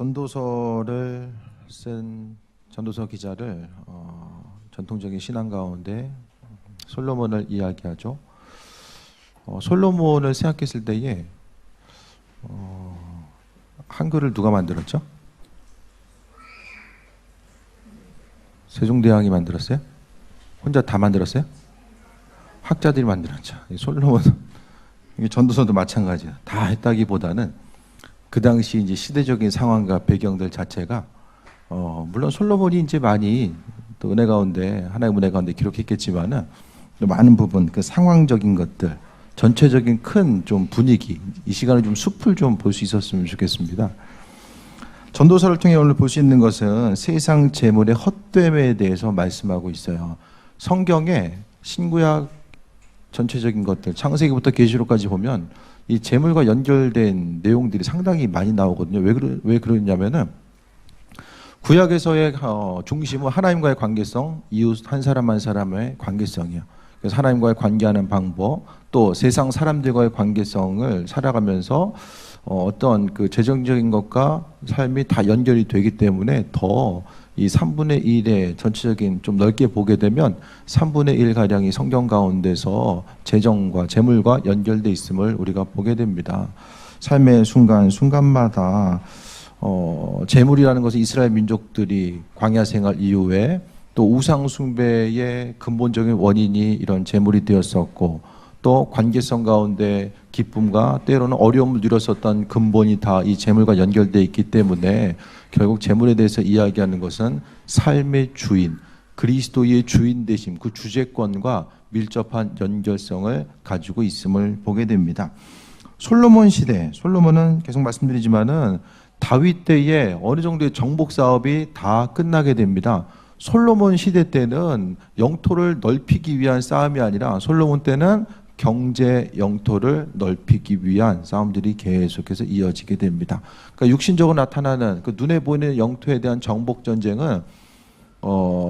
전도서를 쓴 전도서 기자를 전통적인 신앙 가운데 솔로몬을 이야기하죠. 솔로몬을 생각했을 때에 한글을 누가 만들었죠? 세종대왕이 만들었어요? 혼자 다 만들었어요? 학자들이 만들었죠. 솔로몬 이게 전도서도 마찬가지야. 다 했다기보다는 그 당시 이제 시대적인 상황과 배경들 자체가 물론 솔로몬이 이제 많이 또 은혜 가운데 하나의 은혜 가운데 기록했겠지만은 많은 부분 그 상황적인 것들 전체적인 큰 좀 분위기 이 시간에 좀 숲을 좀 볼 수 있었으면 좋겠습니다. 전도서를 통해 오늘 볼 수 있는 것은 세상 재물의 헛됨에 대해서 말씀하고 있어요. 성경에 신구약 전체적인 것들 창세기부터 계시록까지 보면 이 재물과 연결된 내용들이 상당히 많이 나오거든요. 왜 그러냐면은 구약에서의 중심은 하나님과의 관계성, 이웃 한 사람 한 사람의 관계성이에요. 그래서 하나님과의 관계하는 방법, 또 세상 사람들과의 관계성을 살아가면서 어떤 그 재정적인 것과 삶이 다 연결이 되기 때문에 더 이 3분의 1의 전체적인 좀 넓게 보게 되면 3분의 1 가량이 성경 가운데서 재정과 재물과 연결돼 있음을 우리가 보게 됩니다. 삶의 순간순간마다 재물이라는 것은 이스라엘 민족들이 광야 생활 이후에 또 우상 숭배의 근본적인 원인이 이런 재물이 되었었고 또 관계성 가운데 기쁨과 때로는 어려움을 누렸었던 근본이 다 이 재물과 연결되어 있기 때문에 결국 재물에 대해서 이야기하는 것은 삶의 주인, 그리스도의 주인 되심, 그 주재권과 밀접한 연결성을 가지고 있음을 보게 됩니다. 솔로몬 시대, 솔로몬은 계속 말씀드리지만은 다윗 때에 어느 정도의 정복 사업이 다 끝나게 됩니다. 솔로몬 시대 때는 영토를 넓히기 위한 싸움이 아니라 솔로몬 때는 경제 영토를 넓히기 위한 싸움들이 계속해서 이어지게 됩니다. 그러니까 육신적으로 나타나는 그 눈에 보이는 영토에 대한 정복 전쟁은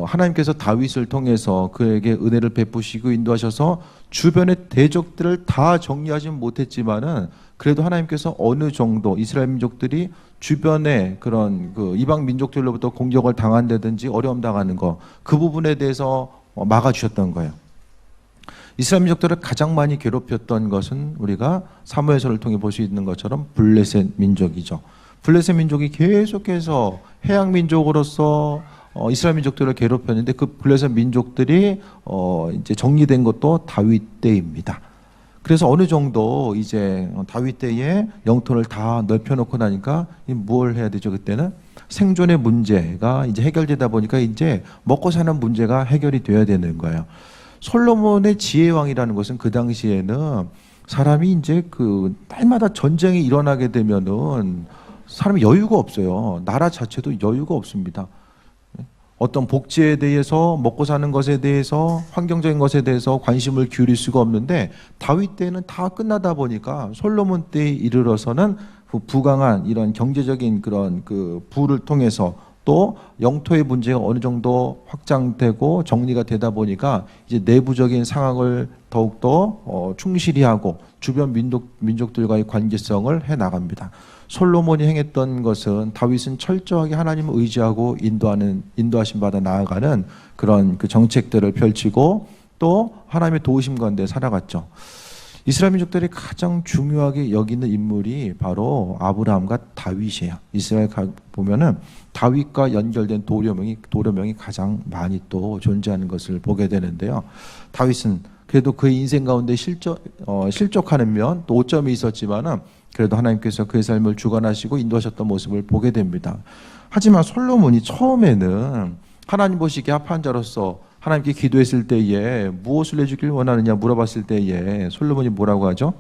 하나님께서 다윗을 통해서 그에게 은혜를 베푸시고 인도하셔서 주변의 대적들을 다 정리하지는 못했지만은 그래도 하나님께서 어느 정도 이스라엘 민족들이 주변에 그런 그 이방 민족들로부터 공격을 당한다든지 어려움 당하는 거 그 부분에 대해서 막아주셨던 거예요. 이스라엘 민족들을 가장 많이 괴롭혔던 것은 우리가 사무엘서를 통해 볼 수 있는 것처럼 블레셋 민족이죠. 블레셋 민족이 계속해서 해양 민족으로서 이스라엘 민족들을 괴롭혔는데 그 블레셋 민족들이 이제 정리된 것도 다윗 때입니다. 그래서 어느 정도 이제 다윗 때에 영토를 다 넓혀놓고 나니까 뭘 해야 되죠? 그때는 생존의 문제가 이제 해결되다 보니까 이제 먹고 사는 문제가 해결이 돼야 되는 거예요. 솔로몬의 지혜왕이라는 것은 그 당시에는 사람이 이제 그 날마다 전쟁이 일어나게 되면은 사람이 여유가 없어요. 나라 자체도 여유가 없습니다. 어떤 복지에 대해서 먹고 사는 것에 대해서 환경적인 것에 대해서 관심을 기울일 수가 없는데 다윗 때는 다 끝나다 보니까 솔로몬 때에 이르러서는 그 부강한 이런 경제적인 그런 그 부를 통해서 또 영토의 문제가 어느 정도 확장되고 정리가 되다 보니까 이제 내부적인 상황을 더욱더 충실히 하고 주변 민족들과의 관계성을 해 나갑니다. 솔로몬이 행했던 것은 다윗은 철저하게 하나님을 의지하고 인도하심 받아 나아가는 그런 그 정책들을 펼치고 또 하나님의 도우심 가운데 살아갔죠. 이스라엘 민족들이 가장 중요하게 여기는 인물이 바로 아브라함과 다윗이에요. 이스라엘 보면은 다윗과 연결된 도료명이 가장 많이 또 존재하는 것을 보게 되는데요. 다윗은 그래도 그의 인생 가운데 실족하는 면 또 오점이 있었지만은 그래도 하나님께서 그의 삶을 주관하시고 인도하셨던 모습을 보게 됩니다. 하지만 솔로몬이 처음에는 하나님 보시기에 합한 자로서 하나님께 기도했을 때에 무엇을 해주길 원하느냐 물어봤을 때에 솔로몬이 뭐라고 하죠?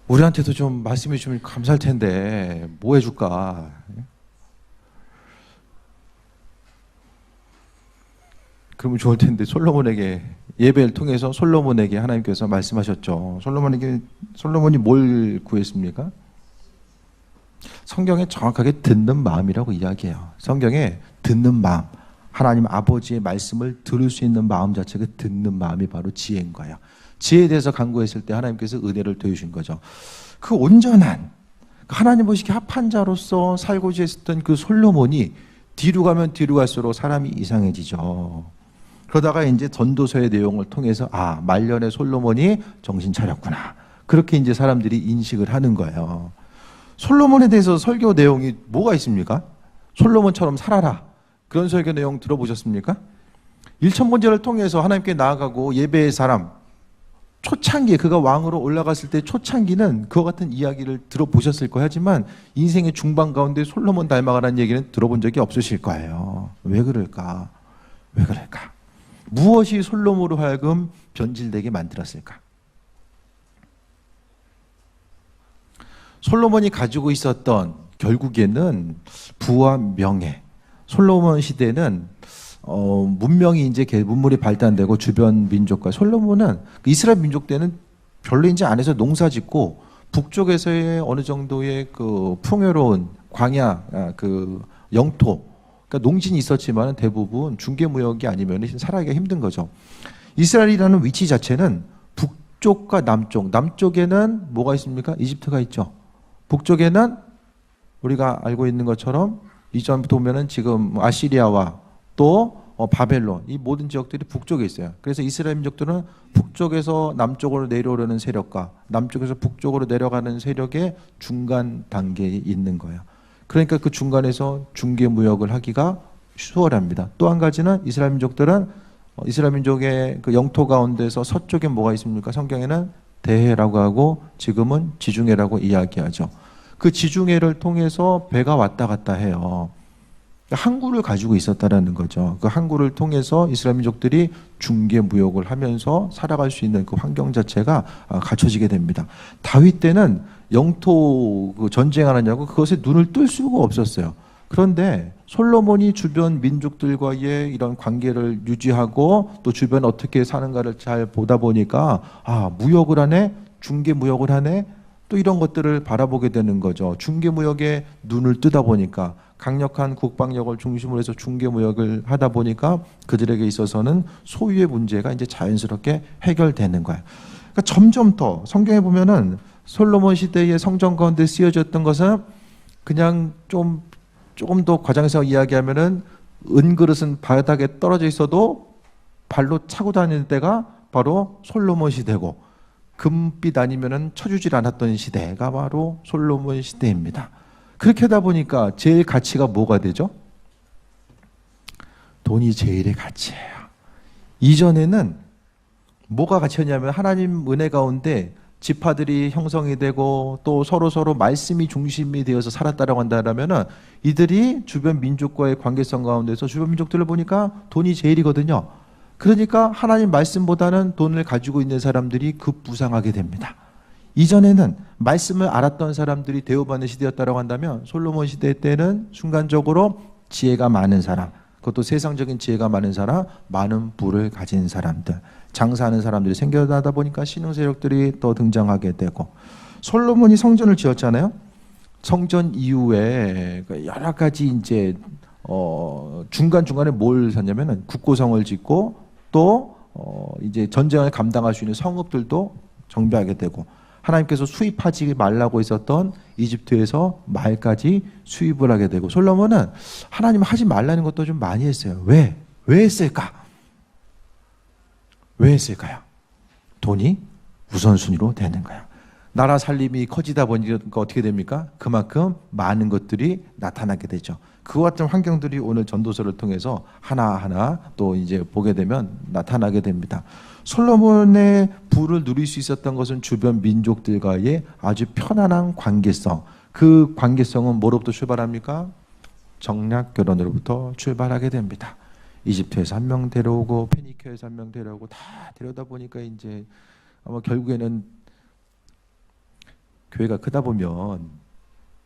우리한테도 좀 말씀해 주면 감사할 텐데 뭐 해줄까? 그러면 좋을 텐데 솔로몬에게 예배를 통해서 솔로몬에게 하나님께서 말씀하셨죠. 솔로몬이 뭘 구했습니까? 성경에 정확하게 듣는 마음이라고 이야기해요. 성경에 듣는 마음, 하나님 아버지의 말씀을 들을 수 있는 마음 자체가 듣는 마음이 바로 지혜인 거예요. 지혜에 대해서 간구했을 때 하나님께서 은혜를 더해주신 거죠. 그 온전한 하나님 보시기에 합한 자로서 살고자 했었던 그 솔로몬이 뒤로 가면 뒤로 갈수록 사람이 이상해지죠. 그러다가 이제 전도서의 내용을 통해서 말년에 솔로몬이 정신 차렸구나. 그렇게 이제 사람들이 인식을 하는 거예요. 솔로몬에 대해서 설교 내용이 뭐가 있습니까? 솔로몬처럼 살아라. 그런 설교 내용 들어보셨습니까? 일천번제를 통해서 하나님께 나아가고 예배의 사람, 초창기에 그가 왕으로 올라갔을 때 초창기는 그와 같은 이야기를 들어보셨을 거예요. 하지만 인생의 중반 가운데 솔로몬 닮아가라는 얘기는 들어본 적이 없으실 거예요. 왜 그럴까? 왜 그럴까? 무엇이 솔로몬으로 하여금 변질되게 만들었을까? 솔로몬이 가지고 있었던 결국에는 부와 명예. 솔로몬 시대는 문명이 이제 문물이 발달되고 주변 민족과 솔로몬은 이스라엘 민족 때는 별로 이제 안에서 농사짓고 북쪽에서의 어느 정도의 그 풍요로운 광야 그 영토, 그러니까 농진이 있었지만 대부분 중개무역이 아니면 살아가기가 힘든 거죠. 이스라엘이라는 위치 자체는 북쪽과 남쪽에는 뭐가 있습니까? 이집트가 있죠. 북쪽에는 우리가 알고 있는 것처럼 이전부터 보면은 지금 아시리아와 또 바벨론, 이 모든 지역들이 북쪽에 있어요. 그래서 이스라엘 민족들은 북쪽에서 남쪽으로 내려오려는 세력과 남쪽에서 북쪽으로 내려가는 세력의 중간 단계에 있는 거예요. 그러니까 그 중간에서 중개무역을 하기가 수월합니다. 또 한 가지는 이스라엘 민족들은 이스라엘 민족의 그 영토 가운데서 서쪽에 뭐가 있습니까? 성경에는 대해라고 하고 지금은 지중해라고 이야기하죠. 그 지중해를 통해서 배가 왔다 갔다 해요. 항구를 가지고 있었다라는 거죠. 그 항구를 통해서 이스라엘 민족들이 중개 무역을 하면서 살아갈 수 있는 그 환경 자체가 갖춰지게 됩니다. 다윗 때는 영토 전쟁하느냐고 그것에 눈을 뜰 수가 없었어요. 그런데 솔로몬이 주변 민족들과의 이런 관계를 유지하고 또 주변 어떻게 사는가를 잘 보다 보니까 무역을 하네, 중개 무역을 하네, 또 이런 것들을 바라보게 되는 거죠. 중개 무역에 눈을 뜨다 보니까 강력한 국방력을 중심으로 해서 중개무역을 하다 보니까 그들에게 있어서는 소유의 문제가 이제 자연스럽게 해결되는 거예요. 그러니까 점점 더 성경에 보면은 솔로몬 시대의 성전 가운데 쓰여졌던 것은 그냥 조금 더 과장해서 이야기하면은 은그릇은 바닥에 떨어져 있어도 발로 차고 다니는 때가 바로 솔로몬 시대고 금빛 아니면은 쳐주질 않았던 시대가 바로 솔로몬 시대입니다. 그렇게 하다 보니까 제일 가치가 뭐가 되죠? 돈이 제일의 가치예요. 이전에는 뭐가 가치였냐면 하나님 은혜 가운데 지파들이 형성이 되고 또 서로 말씀이 중심이 되어서 살았다라고 한다면은 이들이 주변 민족과의 관계성 가운데서 주변 민족들을 보니까 돈이 제일이거든요. 그러니까 하나님 말씀보다는 돈을 가지고 있는 사람들이 급부상하게 됩니다. 이전에는 말씀을 알았던 사람들이 대우받는 시대였다고 한다면 솔로몬 시대 때는 순간적으로 지혜가 많은 사람, 그것도 세상적인 지혜가 많은 사람, 많은 부를 가진 사람들, 장사하는 사람들이 생겨나다 보니까 신흥 세력들이 또 등장하게 되고, 솔로몬이 성전을 지었잖아요. 성전 이후에 여러 가지 이제 중간중간에 뭘 샀냐면은 국고성을 짓고 또 이제 전쟁을 감당할 수 있는 성읍들도 정비하게 되고, 하나님께서 수입하지 말라고 했었던 이집트에서 말까지 수입을 하게 되고, 솔로몬은 하나님 하지 말라는 것도 좀 많이 했어요. 왜 했을까? 왜 했을까요? 돈이 우선순위로 되는 거야. 나라 살림이 커지다 보니까 어떻게 됩니까? 그만큼 많은 것들이 나타나게 되죠. 그와 같은 환경들이 오늘 전도서를 통해서 하나하나 또 이제 보게 되면 나타나게 됩니다. 솔로몬의 부를 누릴 수 있었던 것은 주변 민족들과의 아주 편안한 관계성. 그 관계성은 뭐로부터 출발합니까? 정략 결혼으로부터 출발하게 됩니다. 이집트에서 한 명 데려오고 페니키아에서 한 명 데려오고 다 데려다 보니까 이제 아마 결국에는 교회가 크다 보면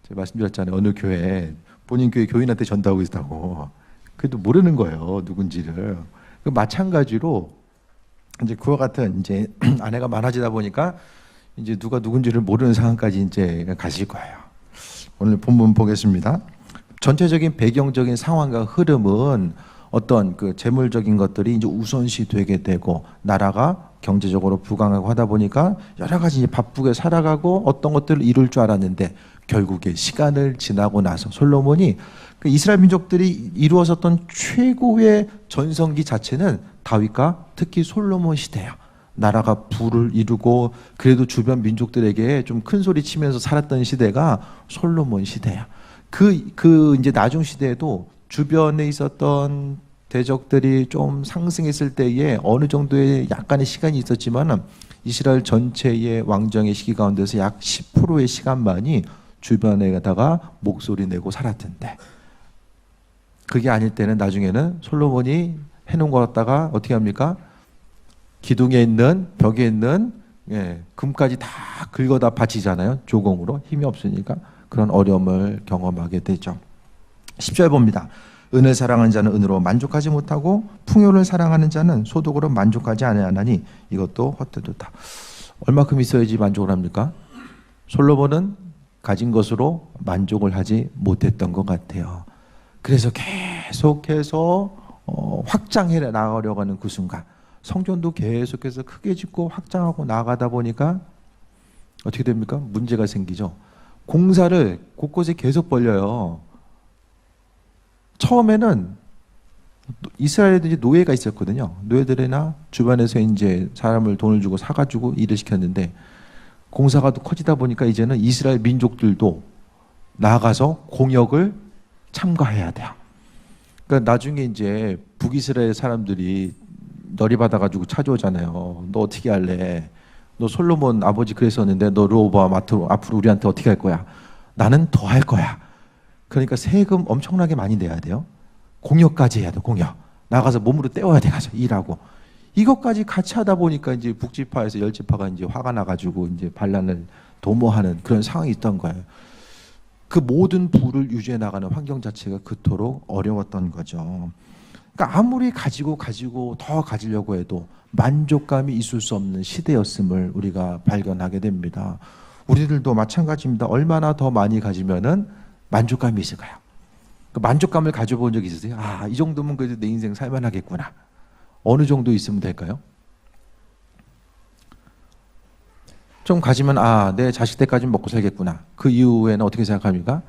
제가 말씀드렸잖아요. 어느 교회 본인 교회 교인한테 전도하고 있다고. 그래도 모르는 거예요, 누군지를. 그 마찬가지로 이제 그와 같은 이제 아내가 많아지다 보니까 이제 누가 누군지를 모르는 상황까지 이제 가실 거예요. 오늘 본문 보겠습니다. 전체적인 배경적인 상황과 흐름은 어떤 그 재물적인 것들이 이제 우선시 되게 되고 나라가 경제적으로 부강하고 하다 보니까 여러 가지 이제 바쁘게 살아가고 어떤 것들을 이룰 줄 알았는데 결국에 시간을 지나고 나서 솔로몬이 그 이스라엘 민족들이 이루었었던 최고의 전성기 자체는 다윗과 특히 솔로몬 시대야. 나라가 부를 이루고 그래도 주변 민족들에게 좀 큰 소리 치면서 살았던 시대가 솔로몬 시대야. 그 이제 나중 시대에도 주변에 있었던 대적들이 좀 상승했을 때에 어느 정도의 약간의 시간이 있었지만 이스라엘 전체의 왕정의 시기 가운데서 약 10%의 시간만이 주변에다가 목소리 내고 살았던데 그게 아닐 때는 나중에는 솔로몬이 해놓은 거 갖다가 어떻게 합니까? 기둥에 있는 벽에 있는 금까지 다 긁어다 바치잖아요. 조공으로 힘이 없으니까 그런 어려움을 경험하게 되죠. 10절 봅니다. 은을 사랑하는 자는 은으로 만족하지 못하고 풍요를 사랑하는 자는 소득으로 만족하지 아니하나니 이것도 헛되도다. 얼마큼 있어야지 만족을 합니까? 솔로몬은 가진 것으로 만족을 하지 못했던 것 같아요. 그래서 계속해서 확장해 나가려고 하는 그 순간 성전도 계속해서 크게 짓고 확장하고 나가다 보니까 어떻게 됩니까? 문제가 생기죠. 공사를 곳곳에 계속 벌려요. 처음에는 이스라엘에도 이제 노예가 있었거든요. 노예들이나 주변에서 이제 사람을 돈을 주고 사가지고 일을 시켰는데 공사가 또 커지다 보니까 이제는 이스라엘 민족들도 나가서 공역을 참가해야 돼요. 그러니까 나중에 이제 북이스라엘 사람들이 너리 받아가지고 찾아오잖아요. 너 어떻게 할래? 너 솔로몬 아버지 그랬었는데 너 르호보암 앞으로 우리한테 어떻게 할 거야? 나는 더 할 거야. 그러니까 세금 엄청나게 많이 내야 돼요. 공역까지 해야 돼. 공역. 나가서 몸으로 떼어야 돼. 가서 일하고. 이것까지 같이 하다 보니까 이제 북지파에서 열지파가 이제 화가 나가지고 이제 반란을 도모하는 그런 상황이 있던 거예요. 그 모든 부를 유지해 나가는 환경 자체가 그토록 어려웠던 거죠. 그러니까 아무리 가지고 더 가지려고 해도 만족감이 있을 수 없는 시대였음을 우리가 발견하게 됩니다. 우리들도 마찬가지입니다. 얼마나 더 많이 가지면은 만족감이 있을까요? 그 만족감을 가져본 적이 있으세요? 아, 이 정도면 그래도 내 인생 살만하겠구나. 어느 정도 있으면 될까요? 좀 가지면 내 자식 때까지는 먹고 살겠구나. 그 이후에는 어떻게 생각합니까?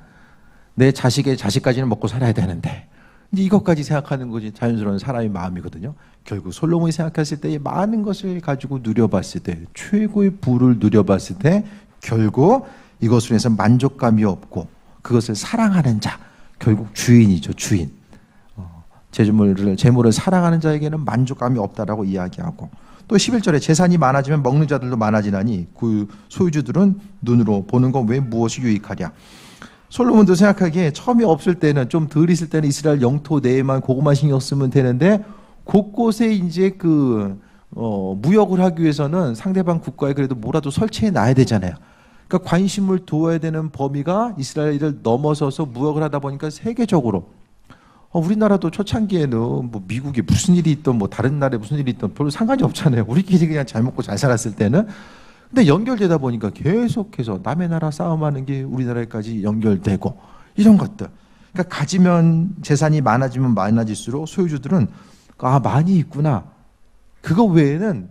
내 자식의 자식까지는 먹고 살아야 되는데 이제 이것까지 생각하는 것이 자연스러운 사람의 마음이거든요. 결국 솔로몬이 생각했을 때 많은 것을 가지고 누려봤을 때 최고의 부를 누려봤을 때 결국 이것으로 해서 만족감이 없고 그것을 사랑하는 자, 결국 주인이죠. 주인. 재물을 사랑하는 자에게는 만족감이 없다라고 이야기하고 또 11절에 재산이 많아지면 먹는 자들도 많아지나니 그 소유주들은 눈으로 보는 건 왜 무엇이 유익하랴. 솔로몬도 생각하기에 처음에 없을 때는 좀 덜 있을 때는 이스라엘 영토 내에만 그것만 신경 쓰면 되는데 곳곳에 이제 무역을 하기 위해서는 상대방 국가에 그래도 뭐라도 설치해 놔야 되잖아요. 그러니까 관심을 두어야 되는 범위가 이스라엘을 넘어서서 무역을 하다 보니까 세계적으로 우리나라도 초창기에는 뭐 미국에 무슨 일이 있던 뭐 다른 나라에 무슨 일이 있던 별로 상관이 없잖아요. 우리끼리 그냥 잘 먹고 잘 살았을 때는. 근데 연결되다 보니까 계속해서 남의 나라 싸움하는 게 우리나라까지 연결되고 이런 것들. 그러니까 가지면 재산이 많아지면 많아질수록 소유주들은 많이 있구나. 그거 외에는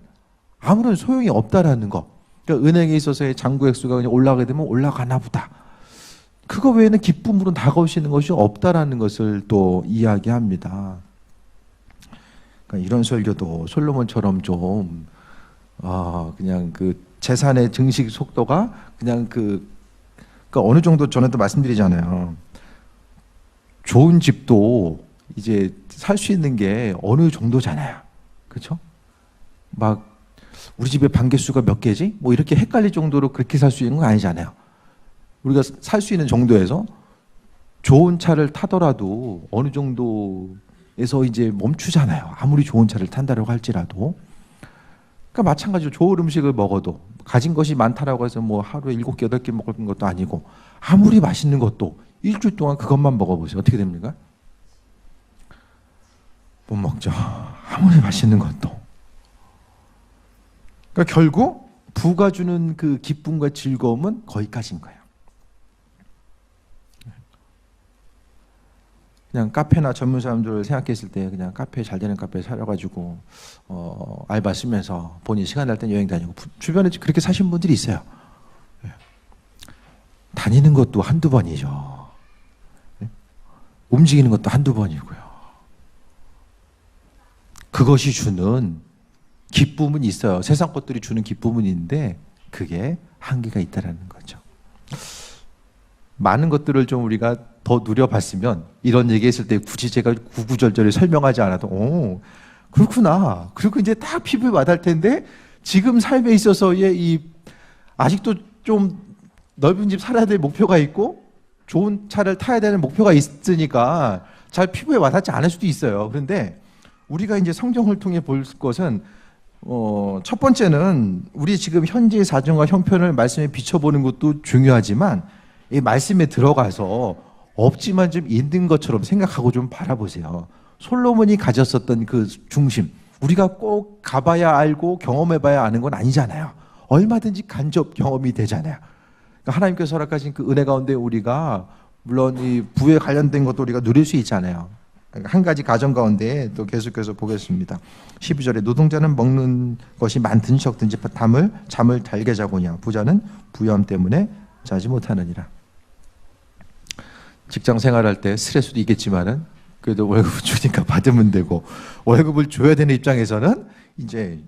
아무런 소용이 없다라는 거. 그러니까 은행에 있어서의 잔고 액수가 그냥 올라가게 되면 올라가나 보다. 그거 외에는 기쁨으로 다가올 수 있는 것이 없다라는 것을 또 이야기합니다. 그러니까 이런 설교도 솔로몬처럼 좀 그냥 그 재산의 증식 속도가 그냥 그러니까 어느 정도 전에도 말씀드리잖아요. 좋은 집도 이제 살 수 있는 게 어느 정도잖아요. 그렇죠? 막 우리 집에 방 개수가 몇 개지? 뭐 이렇게 헷갈릴 정도로 그렇게 살 수 있는 건 아니잖아요. 우리가 살 수 있는 정도에서 좋은 차를 타더라도 어느 정도에서 이제 멈추잖아요. 아무리 좋은 차를 탄다고 할지라도. 그러니까 마찬가지로 좋은 음식을 먹어도 가진 것이 많다라고 해서 뭐 하루에 7개, 8개 먹는 것도 아니고 아무리 맛있는 것도 일주일 동안 그것만 먹어보세요. 어떻게 됩니까? 못 먹죠. 아무리 맛있는 것도. 그러니까 결국 부가 주는 그 기쁨과 즐거움은 거기까지인 거예요. 그냥 카페나 전문 사람들을 생각했을 때 그냥 카페 잘 되는 카페 살아가지고 알바 쓰면서 본인 시간 날 땐 여행 다니고 주변에 그렇게 사신 분들이 있어요. 다니는 것도 한두 번이죠. 움직이는 것도 한두 번이고요. 그것이 주는 기쁨은 있어요. 세상 것들이 주는 기쁨은 있는데 그게 한계가 있다라는 거죠. 많은 것들을 좀 우리가 더 누려봤으면 이런 얘기했을 때 굳이 제가 구구절절히 설명하지 않아도 그렇구나. 그리고 이제 딱 피부에 와닿을 텐데 지금 삶에 있어서의 이 아직도 좀 넓은 집 살아야 될 목표가 있고 좋은 차를 타야 되는 목표가 있으니까 잘 피부에 와닿지 않을 수도 있어요. 그런데 우리가 이제 성경을 통해 볼 것은 첫 번째는 우리 지금 현재의 사정과 형편을 말씀에 비춰보는 것도 중요하지만 이 말씀에 들어가서 없지만 좀 있는 것처럼 생각하고 좀 바라보세요. 솔로몬이 가졌었던 그 중심, 우리가 꼭 가봐야 알고 경험해봐야 아는 건 아니잖아요. 얼마든지 간접 경험이 되잖아요. 그러니까 하나님께서 허락하신 그 은혜 가운데 우리가 물론 이 부에 관련된 것도 우리가 누릴 수 있잖아요. 한 가지 가정 가운데 또 계속해서 보겠습니다. 12절에 노동자는 먹는 것이 많든지 적든지 잠을 달게 자고냐 부자는 부유함 때문에 자지 못하느니라. 직장 생활할 때 스트레스도 있겠지만은 그래도 월급을 주니까 받으면 되고 월급을 줘야 되는 입장에서는 이제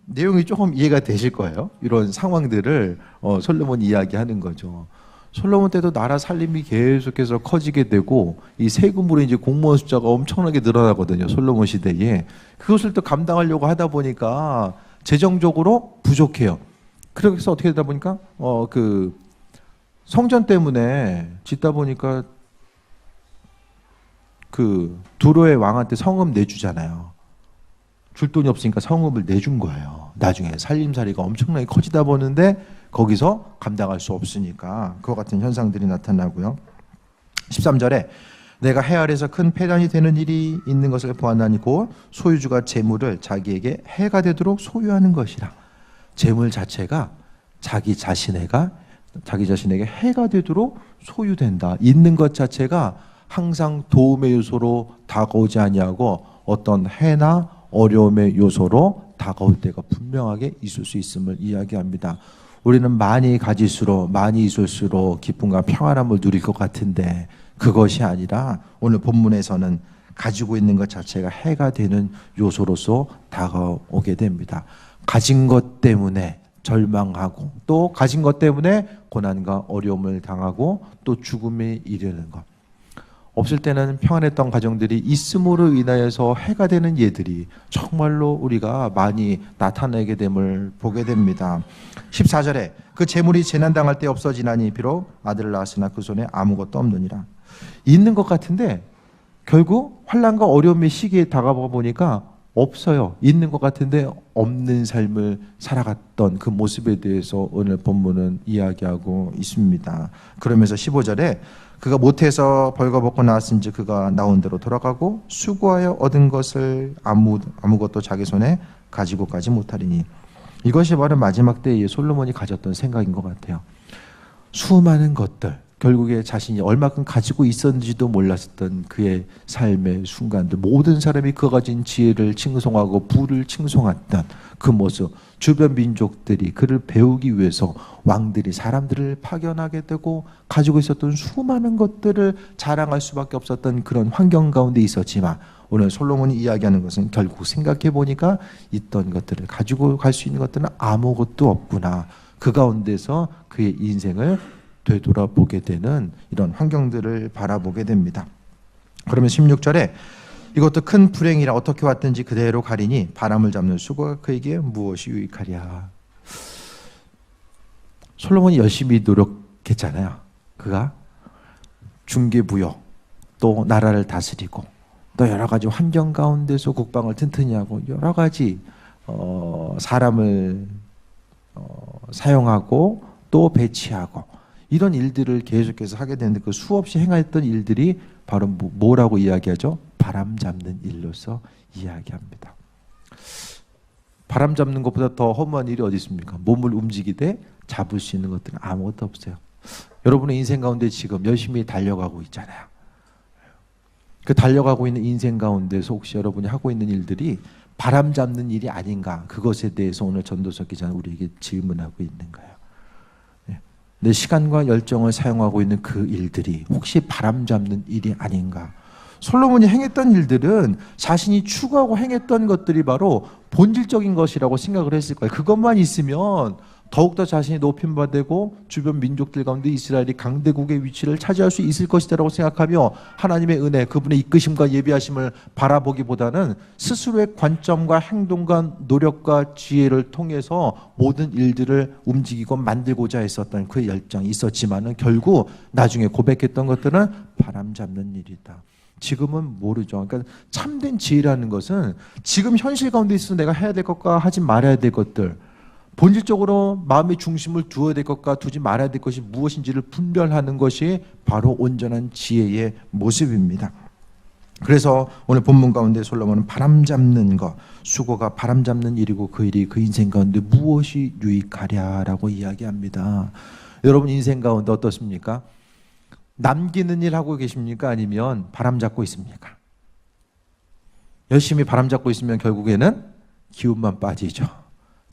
내용이 조금 이해가 되실 거예요. 이런 상황들을 솔로몬이 이야기하는 거죠. 솔로몬 때도 나라 살림이 계속해서 커지게 되고 이 세금으로 이제 공무원 숫자가 엄청나게 늘어나거든요. 솔로몬 시대에. 그것을 또 감당하려고 하다 보니까 재정적으로 부족해요. 그래서 어떻게 되다 보니까 그 성전 때문에 짓다 보니까 그 두로의 왕한테 성읍 내주잖아요. 줄 돈이 없으니까 성읍을 내준 거예요. 나중에 살림살이가 엄청나게 커지다 보는데 거기서 감당할 수 없으니까 그와 같은 현상들이 나타나고요. 13절에 내가 해 아래서 큰 폐단이 되는 일이 있는 것을 보았나니 곧 소유주가 재물을 자기에게 해가 되도록 소유하는 것이라. 재물 자체가 자기 자신에게 해가 되도록 소유된다. 있는 것 자체가 항상 도움의 요소로 다가오지 아니하고 어떤 해나 어려움의 요소로 다가올 때가 분명하게 있을 수 있음을 이야기합니다. 우리는 많이 가질수록 많이 있을수록 기쁨과 평안함을 누릴 것 같은데 그것이 아니라 오늘 본문에서는 가지고 있는 것 자체가 해가 되는 요소로서 다가오게 됩니다. 가진 것 때문에 절망하고 또 가진 것 때문에 고난과 어려움을 당하고 또 죽음에 이르는 것. 없을 때는 평안했던 가정들이 있음으로 인하여서 해가 되는 예들이 정말로 우리가 많이 나타나게 됨을 보게 됩니다. 14절에 그 재물이 재난당할 때 없어지나니 비록 아들을 낳았으나 그 손에 아무것도 없느니라. 있는 것 같은데 결국 환난과 어려움의 시기에 다가가 보니까 없어요. 있는 것 같은데 없는 삶을 살아갔던 그 모습에 대해서 오늘 본문은 이야기하고 있습니다. 그러면서 15절에 그가 못해서 벌거벗고 나왔은지 그가 나온 대로 돌아가고 수고하여 얻은 것을 아무것도 자기 손에 가지고 가지 못하리니. 이것이 바로 마지막 때에 솔로몬이 가졌던 생각인 것 같아요. 수많은 것들, 결국에 자신이 얼마큼 가지고 있었는지도 몰랐던 그의 삶의 순간들, 모든 사람이 그가 가진 지혜를 칭송하고 부를 칭송했던 그 모습, 주변 민족들이 그를 배우기 위해서 왕들이 사람들을 파견하게 되고 가지고 있었던 수많은 것들을 자랑할 수밖에 없었던 그런 환경 가운데 있었지만 오늘 솔로몬이 이야기하는 것은 결국 생각해 보니까 있던 것들을 가지고 갈 수 있는 것들은 아무것도 없구나. 그 가운데서 그의 인생을 되돌아보게 되는 이런 환경들을 바라보게 됩니다. 그러면 16절에 이것도 큰 불행이라 어떻게 왔든지 그대로 가리니 바람을 잡는 수고가 그에게 무엇이 유익하랴. 솔로몬이 열심히 노력했잖아요. 그가 중개부역 또 나라를 다스리고 또 여러 가지 환경 가운데서 국방을 튼튼히 하고 여러 가지 사람을 사용하고 또 배치하고 이런 일들을 계속해서 하게 되는데 그 수없이 행했던 일들이 바로 뭐라고 이야기하죠? 바람 잡는 일로서 이야기합니다. 바람 잡는 것보다 더 허무한 일이 어디 있습니까? 몸을 움직이되 잡을 수 있는 것들은 아무것도 없어요. 여러분의 인생 가운데 지금 열심히 달려가고 있잖아요. 그 달려가고 있는 인생 가운데서 혹시 여러분이 하고 있는 일들이 바람 잡는 일이 아닌가, 그것에 대해서 오늘 전도석 기자는 우리에게 질문하고 있는 거예요. 내 시간과 열정을 사용하고 있는 그 일들이 혹시 바람 잡는 일이 아닌가. 솔로몬이 행했던 일들은 자신이 추구하고 행했던 것들이 바로 본질적인 것이라고 생각을 했을 거예요. 그것만 있으면 더욱더 자신이 높임받고 주변 민족들 가운데 이스라엘이 강대국의 위치를 차지할 수 있을 것이라고 생각하며 하나님의 은혜, 그분의 이끄심과 예비하심을 바라보기보다는 스스로의 관점과 행동과 노력과 지혜를 통해서 모든 일들을 움직이고 만들고자 했었던 그 열정이 있었지만은 결국 나중에 고백했던 것들은 바람 잡는 일이다. 지금은 모르죠. 그러니까 참된 지혜라는 것은 지금 현실 가운데 있어서 내가 해야 될 것과 하지 말아야 될 것들, 본질적으로 마음의 중심을 두어야 될 것과 두지 말아야 될 것이 무엇인지를 분별하는 것이 바로 온전한 지혜의 모습입니다. 그래서 오늘 본문 가운데 솔로몬은 바람 잡는 것, 수고가 바람 잡는 일이고 그 일이 그 인생 가운데 무엇이 유익하랴라고 이야기합니다. 여러분 인생 가운데 어떻습니까? 남기는 일 하고 계십니까? 아니면 바람 잡고 있습니까? 열심히 바람 잡고 있으면 결국에는 기운만 빠지죠.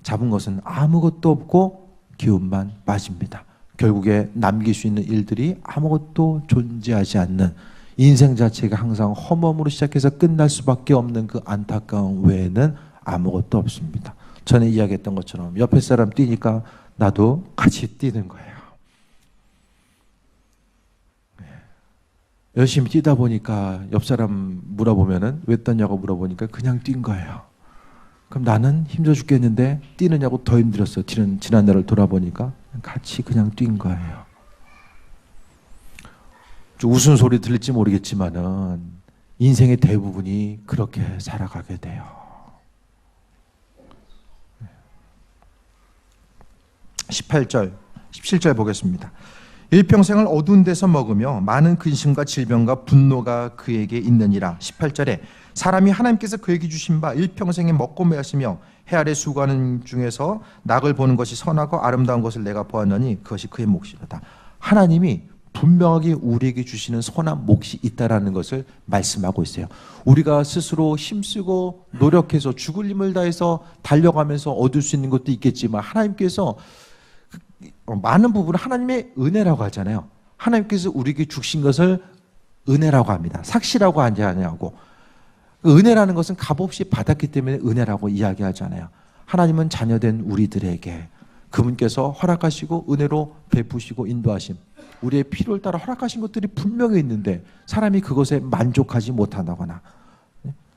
잡은 것은 아무것도 없고 기운만 빠집니다. 결국에 남길 수 있는 일들이 아무것도 존재하지 않는, 인생 자체가 항상 험함으로 시작해서 끝날 수밖에 없는 그 안타까운 외에는 아무것도 없습니다. 전에 이야기했던 것처럼 옆에 사람 뛰니까 나도 같이 뛰는 거예요. 열심히 뛰다 보니까 옆 사람 물어보면은 왜 뛰냐고 물어보니까 그냥 뛴 거예요. 그럼 나는 힘들어 죽겠는데 뛰느냐고 더 힘들었어. 지난날을 돌아보니까 같이 그냥 뛴 거예요. 좀 웃은 소리 들릴지 모르겠지만은 인생의 대부분이 그렇게 살아가게 돼요. 18절, 17절 보겠습니다. 일평생을 어두운 데서 먹으며 많은 근심과 질병과 분노가 그에게 있느니라. 18절에 사람이 하나님께서 그에게 주신 바 일평생에 먹고 마시며 해 아래 수고하는 중에서 낙을 보는 것이 선하고 아름다운 것을 내가 보았느니 그것이 그의 몫이로다. 하나님이 분명하게 우리에게 주시는 선한 몫이 있다라는 것을 말씀하고 있어요. 우리가 스스로 힘쓰고 노력해서 죽을 힘을 다해서 달려가면서 얻을 수 있는 것도 있겠지만 하나님께서 많은 부분은 하나님의 은혜라고 하잖아요. 하나님께서 우리에게 주신 것을 은혜라고 합니다. 삭시라고 하지 않냐고. 은혜라는 것은 값없이 받았기 때문에 은혜라고 이야기하잖아요. 하나님은 자녀된 우리들에게 그분께서 허락하시고 은혜로 베푸시고 인도하심, 우리의 필요를 따라 허락하신 것들이 분명히 있는데 사람이 그것에 만족하지 못한다거나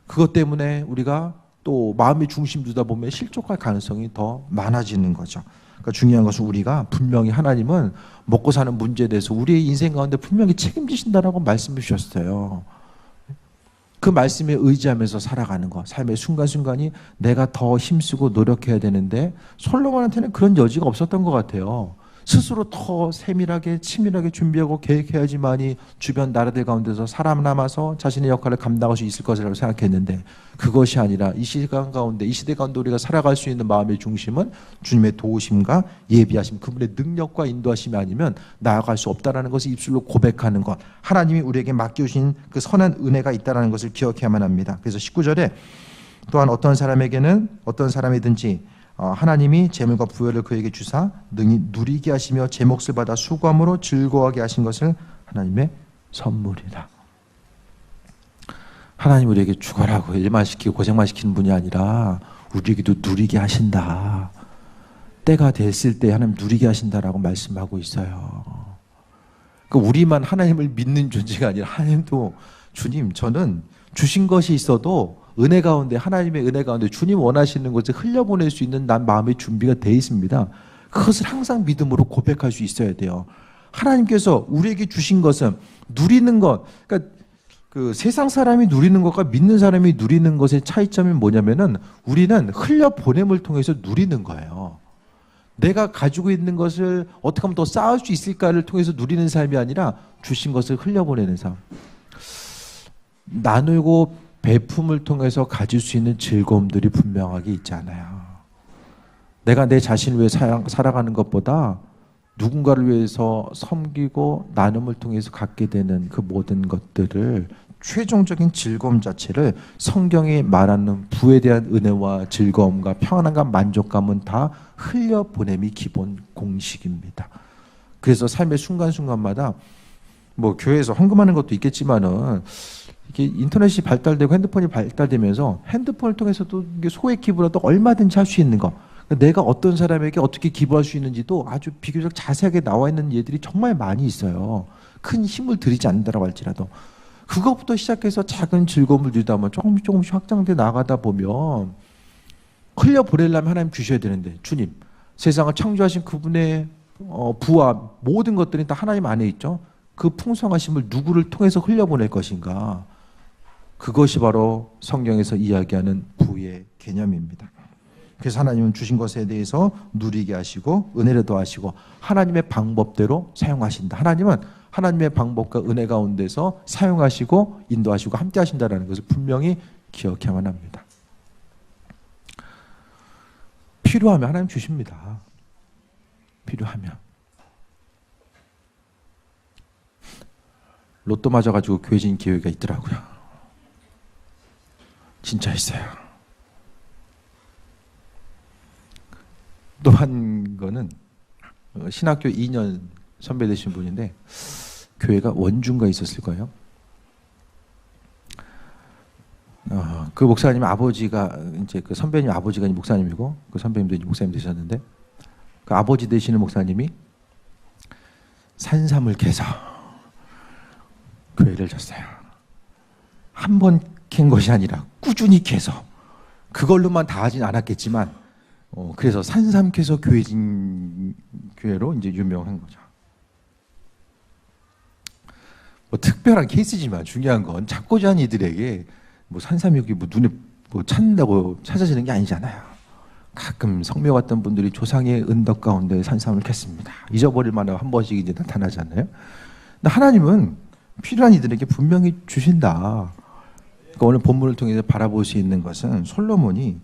그것 때문에 우리가 또 마음의 중심 두다 보면 실족할 가능성이 더 많아지는 거죠. 그러니까 중요한 것은 우리가 분명히 하나님은 먹고 사는 문제에 대해서 우리의 인생 가운데 분명히 책임지신다라고 말씀해 주셨어요. 그 말씀에 의지하면서 살아가는 것, 삶의 순간순간이 내가 더 힘쓰고 노력해야 되는데 솔로몬한테는 그런 여지가 없었던 것 같아요. 스스로 더 세밀하게 치밀하게 준비하고 계획해야지만이 주변 나라들 가운데서 살아남아서 자신의 역할을 감당할 수 있을 것이라고 생각했는데 그것이 아니라 이 시간 가운데, 이 시대 가운데 우리가 살아갈 수 있는 마음의 중심은 주님의 도우심과 예비하심, 그분의 능력과 인도하심이 아니면 나아갈 수 없다는 것을 입술로 고백하는 것, 하나님이 우리에게 맡겨주신 그 선한 은혜가 있다는 것을 기억해야만 합니다. 그래서 19절에 또한 어떤 사람에게는 어떤 사람이든지 하나님이 재물과 부여를 그에게 주사 능히 누리게 하시며 제 몫을 받아 수고함으로 즐거워하게 하신 것을 하나님의 선물이라. 하나님 우리에게 죽어라고 일만 시키고 고생만 시키는 분이 아니라 우리에게도 누리게 하신다. 때가 됐을 때 하나님 누리게 하신다라고 말씀하고 있어요. 그러니까 우리만 하나님을 믿는 존재가 아니라 하나님도 주님 저는 주신 것이 있어도 은혜 가운데, 하나님의 은혜 가운데 주님 원하시는 것을 흘려보낼 수 있는 난 마음의 준비가 되어 있습니다. 그것을 항상 믿음으로 고백할 수 있어야 돼요. 하나님께서 우리에게 주신 것은 누리는 것, 그러니까 그 세상 사람이 누리는 것과 믿는 사람이 누리는 것의 차이점이 뭐냐면은 우리는 흘려보냄을 통해서 누리는 거예요. 내가 가지고 있는 것을 어떻게 하면 더 쌓을 수 있을까를 통해서 누리는 삶이 아니라 주신 것을 흘려보내는 삶. 나누고 배품을 통해서 가질 수 있는 즐거움들이 분명하게 있잖아요. 내가 내 자신을 위해 살아가는 것보다 누군가를 위해서 섬기고 나눔을 통해서 갖게 되는 그 모든 것들을 최종적인 즐거움 자체를 성경이 말하는 부에 대한 은혜와 즐거움과 평안함과 만족감은 다 흘려보냄이 기본 공식입니다. 그래서 삶의 순간순간마다 뭐 교회에서 헌금하는 것도 있겠지만은 이게 인터넷이 발달되고 핸드폰이 발달되면서 핸드폰을 통해서도 이게 소액 기부라도 얼마든지 할 수 있는 거, 내가 어떤 사람에게 어떻게 기부할 수 있는지도 아주 비교적 자세하게 나와 있는 예들이 정말 많이 있어요. 큰 힘을 들이지 않는다라고 할지라도 그것부터 시작해서 작은 즐거움을 누리다 보면 조금씩 확장돼 나가다 보면 흘려보내려면 하나님 주셔야 되는데, 주님 세상을 창조하신 그분의 부와 모든 것들이 다 하나님 안에 있죠. 그 풍성하심을 누구를 통해서 흘려보낼 것인가, 그것이 바로 성경에서 이야기하는 부의 개념입니다. 그래서 하나님은 주신 것에 대해서 누리게 하시고 은혜를 더하시고 하나님의 방법대로 사용하신다. 하나님은 하나님의 방법과 은혜 가운데서 사용하시고 인도하시고 함께 하신다는 것을 분명히 기억해야만 합니다. 필요하면 하나님 주십니다. 필요하면. 로또 맞아가지고 교회 진 기회가 있더라고요. 진짜 있어요. 또 한 거는 신학교 2년 선배 되신 분인데 교회가 원주인가 있었을 거예요. 그 목사님 아버지가 이제 그 선배님 아버지가 목사님이고 그 선배님도 이제 목사님 되셨는데 그 아버지 되시는 목사님이 산삼을 캐서 교회를 졌어요. 한 번 캔 것이 아니라 꾸준히 캐서, 그걸로만 다 하진 않았겠지만 그래서 산삼 캐서 교회진 교회로 이제 유명한 거죠. 뭐 특별한 케이스지만 중요한 건 찾고자 하는 이들에게 뭐 산삼이 여기 뭐 눈에 뭐 찾는다고 찾아지는 게 아니잖아요. 가끔 성묘 같던 분들이 조상의 은덕 가운데 산삼을 캤습니다. 잊어버릴 만한 한 번씩 이제 나타나잖아요. 근데 하나님은 필요한 이들에게 분명히 주신다. 그러니까 오늘 본문을 통해서 바라볼 수 있는 것은 솔로몬이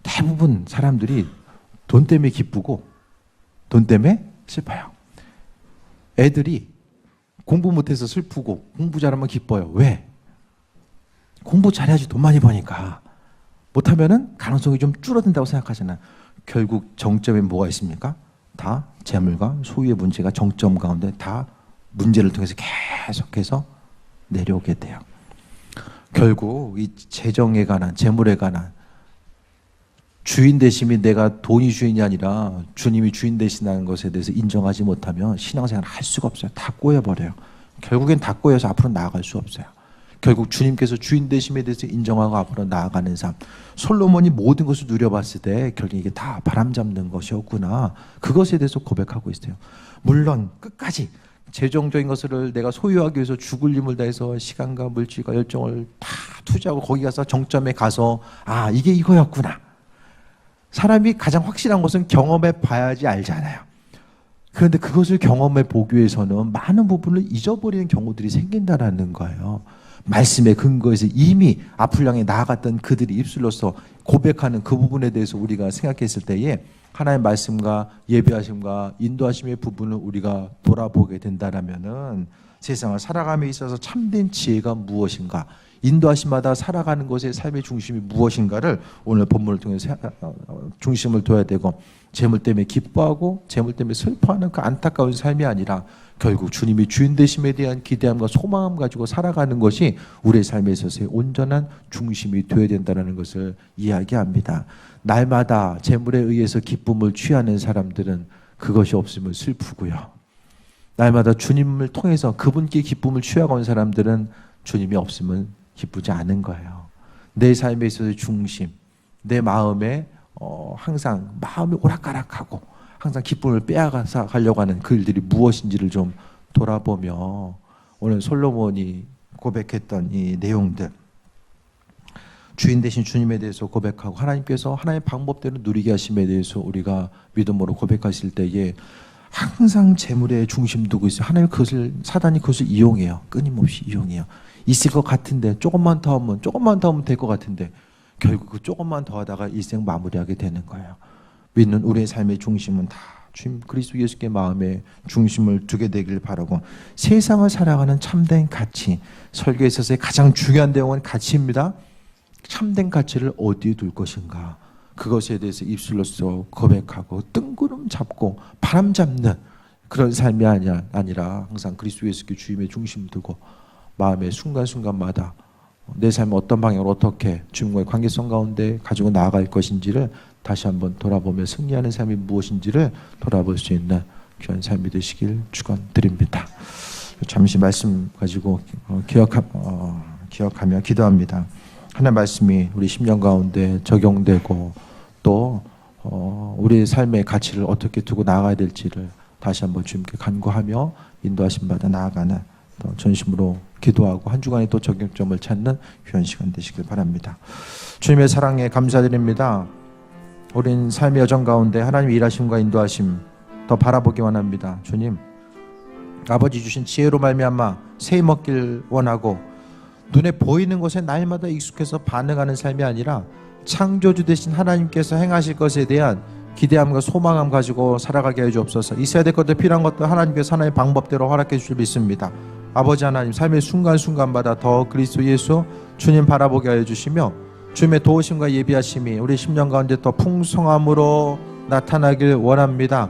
대부분 사람들이 돈 때문에 기쁘고 돈 때문에 슬퍼요. 애들이 공부 못해서 슬프고 공부 잘하면 기뻐요. 왜? 공부 잘해야지 돈 많이 버니까. 못하면은 가능성이 좀 줄어든다고 생각하잖아요. 결국 정점에 뭐가 있습니까? 다 재물과 소유의 문제가 정점 가운데 다 문제를 통해서 계속해서 내려오게 돼요. 결국 이 재정에 관한, 재물에 관한 주인 되심이 내가 돈이 주인이 아니라 주님이 주인 되신다는 것에 대해서 인정하지 못하면 신앙생활을 할 수가 없어요. 다 꼬여버려요. 결국엔 다 꼬여서 앞으로 나아갈 수 없어요. 결국 주님께서 주인 되심에 대해서 인정하고 앞으로 나아가는 삶. 솔로몬이 모든 것을 누려봤을 때 결국 이게 다 바람잡는 것이었구나. 그것에 대해서 고백하고 있어요. 물론 끝까지 재정적인 것을 내가 소유하기 위해서 죽을 힘을 다해서 시간과 물질과 열정을 다 투자하고 거기 가서 정점에 가서 아, 이게 이거였구나. 사람이 가장 확실한 것은 경험해 봐야지 알잖아요. 그런데 그것을 경험해 보기 위해서는 많은 부분을 잊어버리는 경우들이 생긴다라는 거예요. 말씀의 근거에서 이미 앞을 향해 나아갔던 그들이 입술로서 고백하는 그 부분에 대해서 우리가 생각했을 때에 하나님의 말씀과 예배하심과 인도하심의 부분을 우리가 돌아보게 된다라면은 세상을 살아감에 있어서 참된 지혜가 무엇인가, 인도하심마다 살아가는 것의 삶의 중심이 무엇인가를 오늘 본문을 통해서 중심을 둬야 되고, 재물 때문에 기뻐하고 재물 때문에 슬퍼하는 그 안타까운 삶이 아니라 결국 주님이 주인 되심에 대한 기대함과 소망을 가지고 살아가는 것이 우리의 삶에 있어서의 온전한 중심이 되어야 된다는 것을 이야기합니다. 날마다 재물에 의해서 기쁨을 취하는 사람들은 그것이 없으면 슬프고요. 날마다 주님을 통해서 그분께 기쁨을 취하고 온 사람들은 주님이 없으면 기쁘지 않은 거예요. 내 삶에 있어서의 중심, 내 마음에 항상 마음이 오락가락하고 항상 기쁨을 빼앗아 가려고 하는 그 일들이 무엇인지를 좀 돌아보며 오늘 솔로몬이 고백했던 이 내용들, 주인 되신 주님에 대해서 고백하고 하나님께서 하나님의 방법대로 누리게 하심에 대해서 우리가 믿음으로 고백하실 때에 항상 재물에 중심 두고 있어요. 하나님 그것을, 사단이 그것을 이용해요. 끊임없이 이용해요. 있을 것 같은데 조금만 더 하면 될 것 같은데 결국 그 조금만 더 하다가 일생 마무리하게 되는 거예요. 믿는 우리의 삶의 중심은 다 주님 그리스도 예수께 마음의 중심을 두게 되길 바라고, 세상을 살아가는 참된 가치, 설교에 있어서의 가장 중요한 내용은 가치입니다. 참된 가치를 어디에 둘 것인가, 그것에 대해서 입술로서 고백하고 뜬구름 잡고 바람 잡는 그런 삶이 아니라 항상 그리스도 예수께 주님의 중심 두고 마음의 순간순간마다 내 삶을 어떤 방향으로 어떻게 주님과의 관계성 가운데 가지고 나아갈 것인지를 다시 한번 돌아보며 승리하는 삶이 무엇인지를 돌아볼 수 있는 귀한 삶이 되시길 축원드립니다. 잠시 말씀 가지고 기억하며 기도합니다. 하나님 말씀이 우리 심령 가운데 적용되고 또 우리의 삶의 가치를 어떻게 두고 나아가야 될지를 다시 한번 주님께 간구하며 인도하심 받아 나아가는 또 전심으로 기도하고 한 주간에 또 적용점을 찾는 귀한 시간 되시길 바랍니다. 주님의 사랑에 감사드립니다. 우린 삶의 여정 가운데 하나님의 일하심과 인도하심 더 바라보기 원합니다. 주님, 아버지 주신 지혜로 말미암아 새 먹길 원하고 눈에 보이는 것에 날마다 익숙해서 반응하는 삶이 아니라 창조주 되신 하나님께서 행하실 것에 대한 기대함과 소망함 가지고 살아가게 해 주옵소서. 있어야 될 것들, 필요한 것들 하나님께서 하나님의 방법대로 허락해 주실 믿습니다. 아버지 하나님, 삶의 순간순간마다 더 그리스도 예수 주님 바라보게 하여 주시며 주님의 도우심과 예비하심이 우리 심령 가운데 더 풍성함으로 나타나길 원합니다.